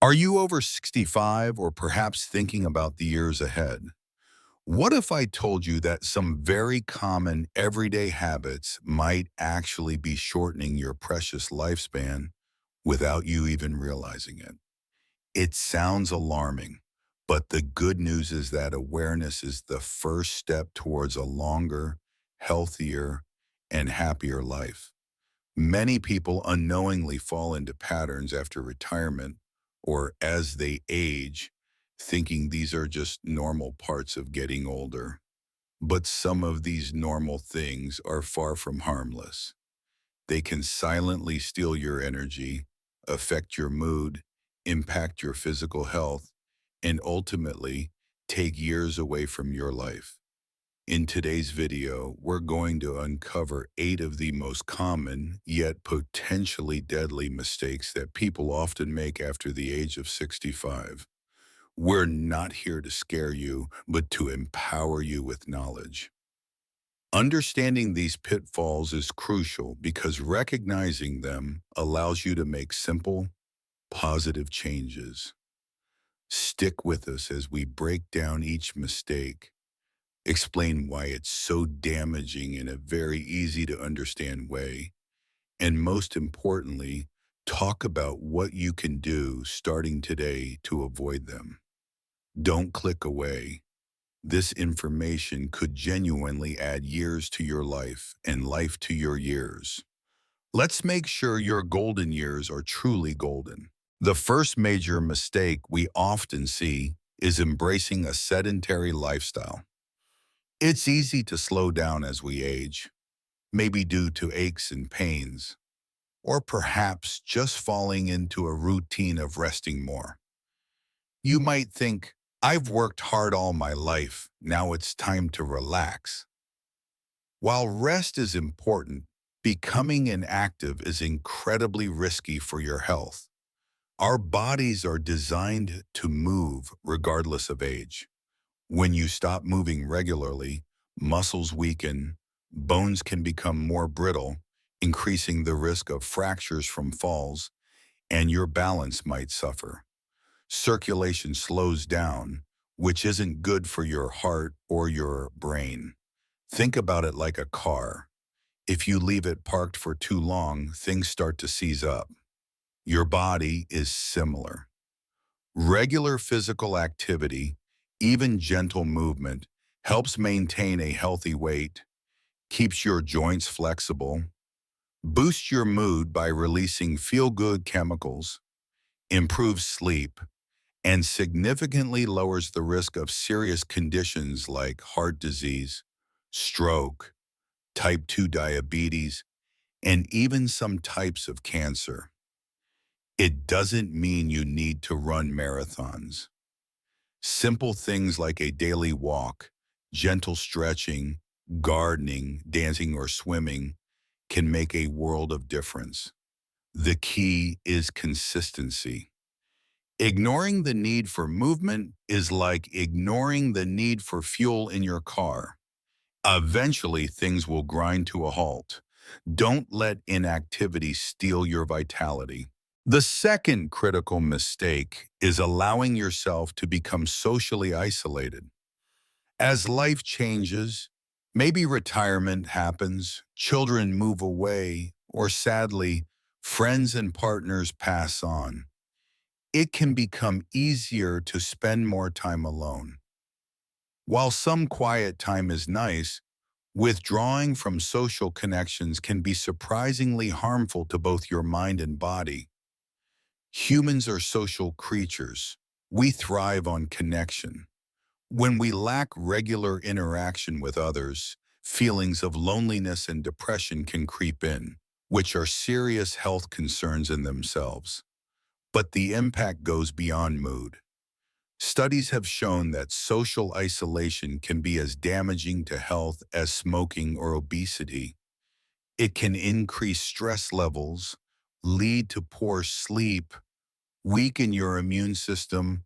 Are you over 65 or perhaps thinking about the years ahead? What if I told you that some very common everyday habits might actually be shortening your precious lifespan without you even realizing it? It sounds alarming, but the good news is that awareness is the first step towards a longer, healthier, and happier life. Many people unknowingly fall into patterns after retirement or as they age, thinking these are just normal parts of getting older. But some of these normal things are far from harmless. They can silently steal your energy, affect your mood, impact your physical health, and ultimately take years away from your life. In today's video, we're going to uncover 8 of the most common, yet potentially deadly mistakes that people often make after the age of 65. We're not here to scare you, but to empower you with knowledge. Understanding these pitfalls is crucial because recognizing them allows you to make simple, positive changes. Stick with us as we break down each mistake, explain why it's so damaging in a very easy to understand way, and most importantly, talk about what you can do starting today to avoid them. Don't click away. This information could genuinely add years to your life and life to your years. Let's make sure your golden years are truly golden. The first major mistake we often see is embracing a sedentary lifestyle. It's easy to slow down as we age, maybe due to aches and pains, or perhaps just falling into a routine of resting more. You might think, I've worked hard all my life, now it's time to relax. While rest is important, becoming inactive is incredibly risky for your health. Our bodies are designed to move regardless of age. When you stop moving regularly, muscles weaken, bones can become more brittle, increasing the risk of fractures from falls, and your balance might suffer. Circulation slows down, which isn't good for your heart or your brain. Think about it like a car. If you leave it parked for too long, things start to seize up. Your body is similar. Regular physical activity, even gentle movement, helps maintain a healthy weight, keeps your joints flexible, boosts your mood by releasing feel-good chemicals, improves sleep, and significantly lowers the risk of serious conditions like heart disease, stroke, type 2 diabetes, and even some types of cancer. It doesn't mean you need to run marathons. Simple things like a daily walk, gentle stretching, gardening, dancing, or swimming can make a world of difference. The key is consistency. Ignoring the need for movement is like ignoring the need for fuel in your car. Eventually, things will grind to a halt. Don't let inactivity steal your vitality. The second critical mistake is allowing yourself to become socially isolated. As life changes, maybe retirement happens, children move away, or sadly, friends and partners pass on. It can become easier to spend more time alone. While some quiet time is nice, withdrawing from social connections can be surprisingly harmful to both your mind and body. Humans are social creatures. We thrive on connection. When we lack regular interaction with others, feelings of loneliness and depression can creep in, which are serious health concerns in themselves. But the impact goes beyond mood. Studies have shown that social isolation can be as damaging to health as smoking or obesity. It can increase stress levels, lead to poor sleep, weaken your immune system,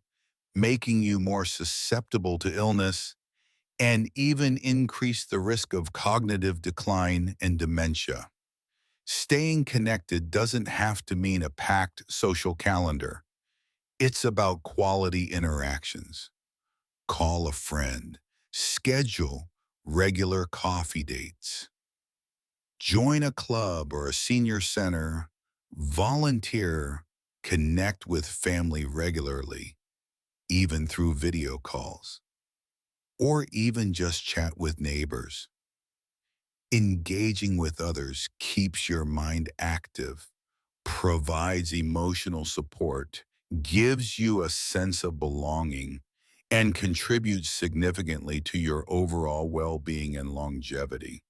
making you more susceptible to illness, and even increase the risk of cognitive decline and dementia. Staying connected doesn't have to mean a packed social calendar. It's about quality interactions. Call a friend. Schedule regular coffee dates. Join a club or a senior center. Volunteer. Connect with family regularly, even through video calls, or even just chat with neighbors. Engaging with others keeps your mind active, provides emotional support, gives you a sense of belonging, and contributes significantly to your overall well-being and longevity.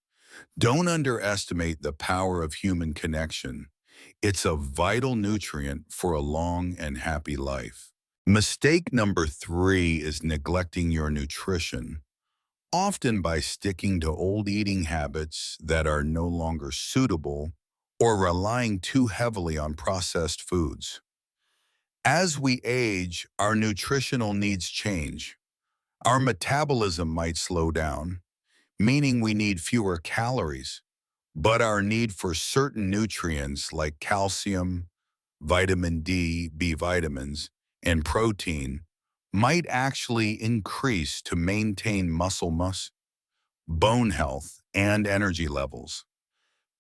Don't underestimate the power of human connection. It's a vital nutrient for a long and happy life. Mistake number 3 is neglecting your nutrition, often by sticking to old eating habits that are no longer suitable or relying too heavily on processed foods. As we age, our nutritional needs change. Our metabolism might slow down, meaning we need fewer calories, but our need for certain nutrients like calcium, vitamin D, B vitamins, and protein might actually increase to maintain muscle mass, bone health, and energy levels.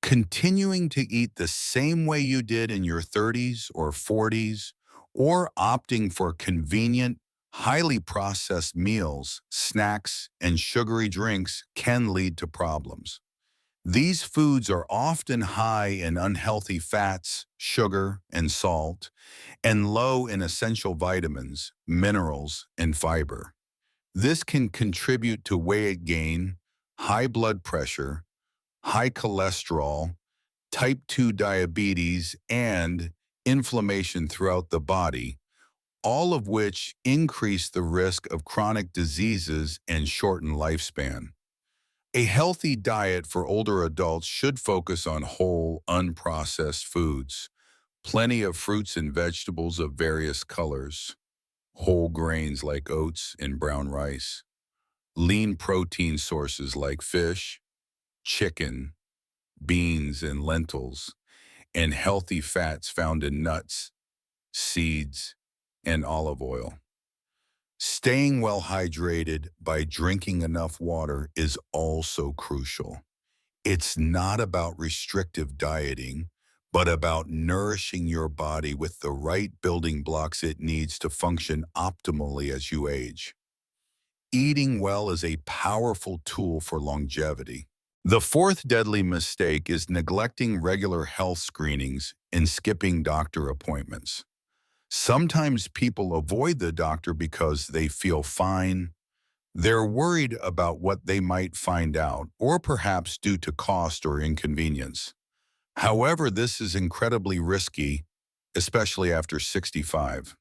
Continuing to eat the same way you did in your 30s or 40s, or opting for convenient, highly processed meals, snacks, and sugary drinks can lead to problems. These foods are often high in unhealthy fats, sugar, and salt, and low in essential vitamins, minerals, and fiber. This can contribute to weight gain, high blood pressure, high cholesterol, type 2 diabetes, and inflammation throughout the body, all of which increase the risk of chronic diseases and shorten lifespan. A healthy diet for older adults should focus on whole, unprocessed foods, plenty of fruits and vegetables of various colors, whole grains like oats and brown rice, lean protein sources like fish, chicken, beans, and lentils, and healthy fats found in nuts, seeds, and olive oil. Staying well hydrated by drinking enough water is also crucial. It's not about restrictive dieting, but about nourishing your body with the right building blocks it needs to function optimally as you age. Eating well is a powerful tool for longevity. The fourth deadly mistake is neglecting regular health screenings and skipping doctor appointments. Sometimes people avoid the doctor because they feel fine. They're worried about what they might find out, or perhaps due to cost or inconvenience. However, this is incredibly risky, especially after 65.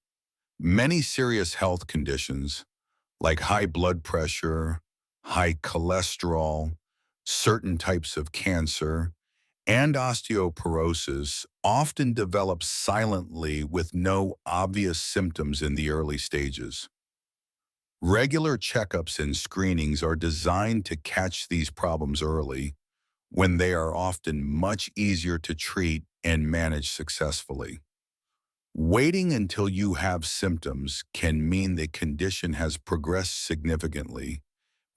Many serious health conditions, like high blood pressure, high cholesterol, certain types of cancer, and osteoporosis, often develop silently with no obvious symptoms in the early stages. Regular checkups and screenings are designed to catch these problems early, when they are often much easier to treat and manage successfully. Waiting until you have symptoms can mean the condition has progressed significantly,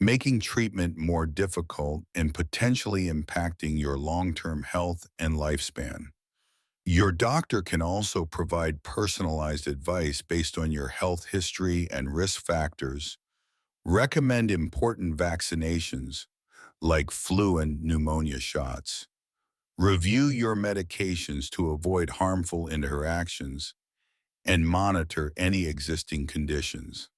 making treatment more difficult and potentially impacting your long-term health and lifespan. Your doctor can also provide personalized advice based on your health history and risk factors, recommend important vaccinations like flu and pneumonia shots, review your medications to avoid harmful interactions, and monitor any existing conditions.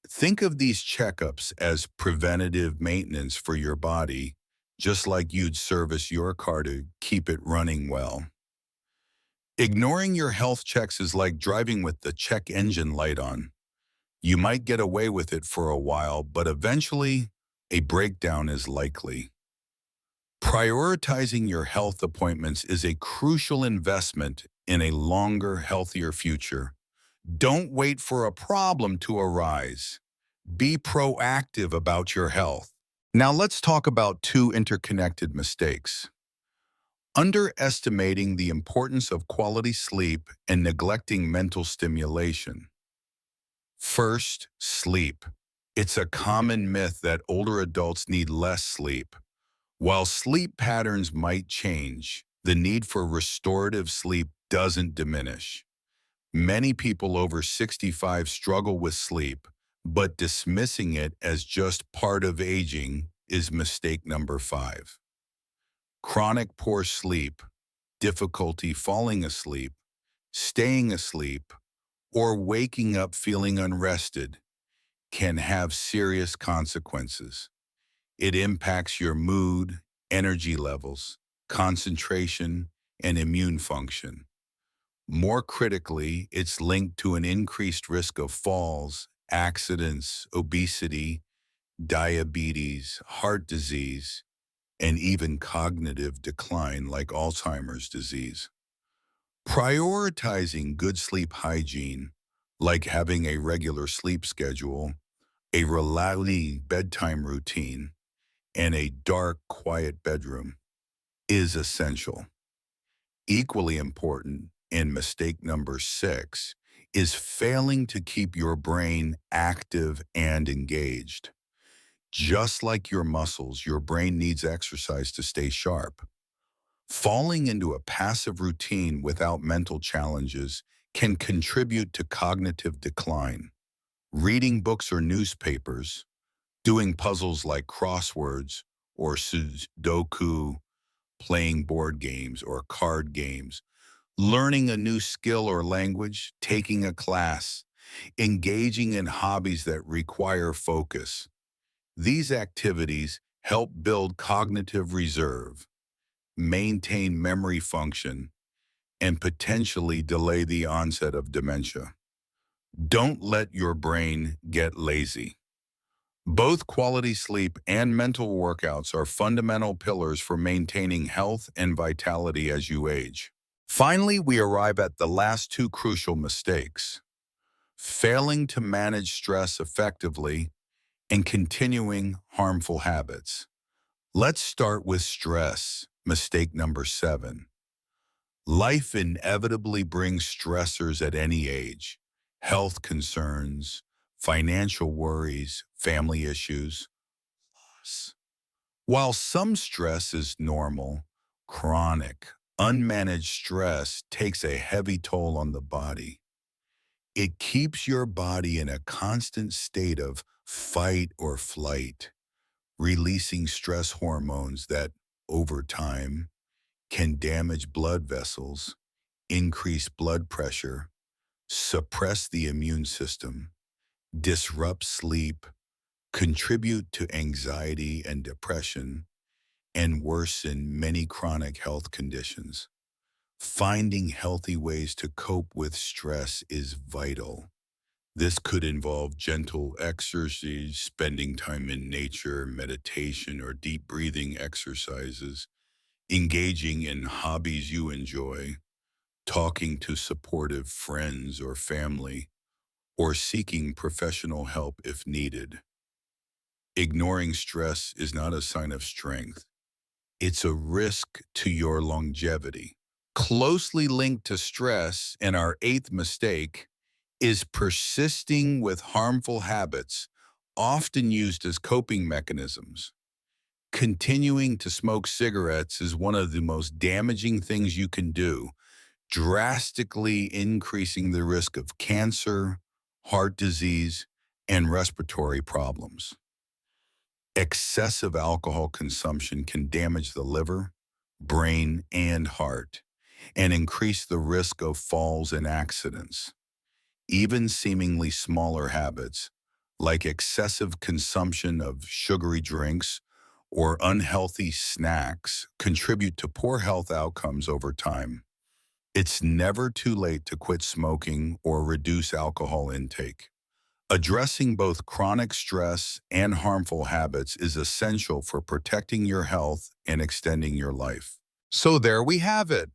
Think of these checkups as preventative maintenance for your body, just like you'd service your car to keep it running well. Ignoring your health checks is like driving with the check engine light on. You might get away with it for a while, but eventually, a breakdown is likely. Prioritizing your health appointments is a crucial investment in a longer, healthier future. Don't wait for a problem to arise. Be proactive about your health. Now let's talk about two interconnected mistakes. Underestimating the importance of quality sleep and neglecting mental stimulation. First, sleep. It's a common myth that older adults need less sleep. While sleep patterns might change, the need for restorative sleep doesn't diminish. Many people over 65 struggle with sleep, but dismissing it as just part of aging is mistake number 5. Chronic poor sleep, difficulty falling asleep, staying asleep, or waking up feeling unrested can have serious consequences. It impacts your mood, energy levels, concentration, and immune function. More critically, it's linked to an increased risk of falls, accidents, obesity, diabetes, heart disease, and even cognitive decline like Alzheimer's disease. Prioritizing good sleep hygiene, like having a regular sleep schedule, a reliable bedtime routine, and a dark, quiet bedroom, is essential. Equally important, and mistake number 6, is failing to keep your brain active and engaged. Just like your muscles, your brain needs exercise to stay sharp. Falling into a passive routine without mental challenges can contribute to cognitive decline. Reading books or newspapers, doing puzzles like crosswords or Sudoku, playing board games or card games, learning a new skill or language, taking a class, engaging in hobbies that require focus. These activities help build cognitive reserve, maintain memory function, and potentially delay the onset of dementia. Don't let your brain get lazy. Both quality sleep and mental workouts are fundamental pillars for maintaining health and vitality as you age. Finally, we arrive at the last 2 crucial mistakes: failing to manage stress effectively and continuing harmful habits. Let's start with stress, mistake number 7. Life inevitably brings stressors at any age: health concerns, financial worries, family issues. While some stress is normal, chronic, unmanaged stress takes a heavy toll on the body. It keeps your body in a constant state of fight or flight, releasing stress hormones that, over time, can damage blood vessels, increase blood pressure, suppress the immune system, disrupt sleep, contribute to anxiety and depression, and worsen many chronic health conditions. Finding healthy ways to cope with stress is vital. This could involve gentle exercise, spending time in nature, meditation, or deep breathing exercises, engaging in hobbies you enjoy, talking to supportive friends or family, or seeking professional help if needed. Ignoring stress is not a sign of strength. It's a risk to your longevity. Closely linked to stress, and our 8th mistake, is persisting with harmful habits, often used as coping mechanisms. Continuing to smoke cigarettes is one of the most damaging things you can do, drastically increasing the risk of cancer, heart disease, and respiratory problems. Excessive alcohol consumption can damage the liver, brain, and heart, and increase the risk of falls and accidents. Even seemingly smaller habits, like excessive consumption of sugary drinks or unhealthy snacks, contribute to poor health outcomes over time. It's never too late to quit smoking or reduce alcohol intake. Addressing both chronic stress and harmful habits is essential for protecting your health and extending your life. So there we have it.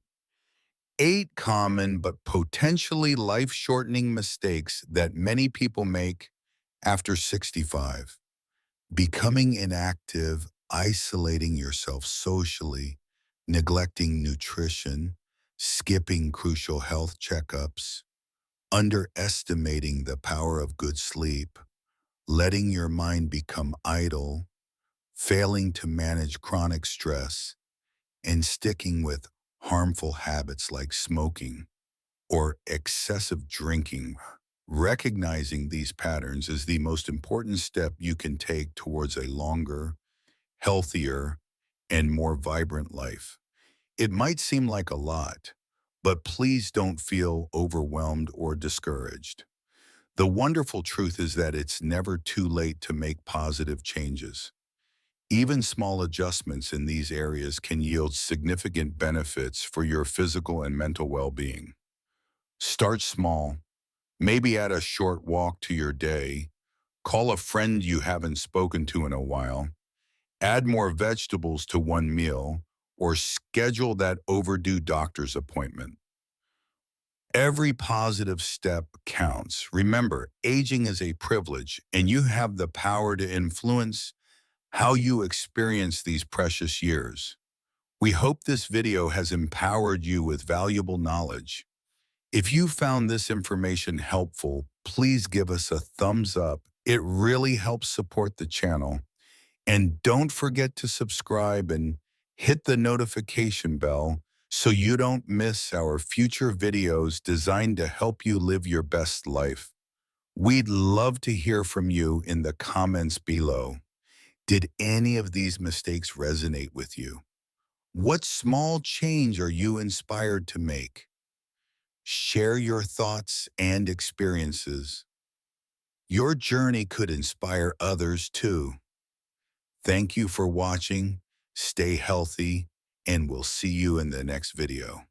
8 common but potentially life-shortening mistakes that many people make after 65. Becoming inactive, isolating yourself socially, neglecting nutrition, skipping crucial health checkups, underestimating the power of good sleep, letting your mind become idle, failing to manage chronic stress, and sticking with harmful habits like smoking or excessive drinking. Recognizing these patterns is the most important step you can take towards a longer, healthier, and more vibrant life. It might seem like a lot, but please don't feel overwhelmed or discouraged. The wonderful truth is that it's never too late to make positive changes. Even small adjustments in these areas can yield significant benefits for your physical and mental well-being. Start small, maybe add a short walk to your day, call a friend you haven't spoken to in a while, add more vegetables to one meal, or schedule that overdue doctor's appointment. Every positive step counts. Remember, aging is a privilege, and you have the power to influence how you experience these precious years. We hope this video has empowered you with valuable knowledge. If you found this information helpful, please give us a thumbs up. It really helps support the channel. And don't forget to subscribe and hit the notification bell so you don't miss our future videos designed to help you live your best life. We'd love to hear from you in the comments below. Did any of these mistakes resonate with you? What small change are you inspired to make? Share your thoughts and experiences. Your journey could inspire others too. Thank you for watching. Stay healthy, and we'll see you in the next video.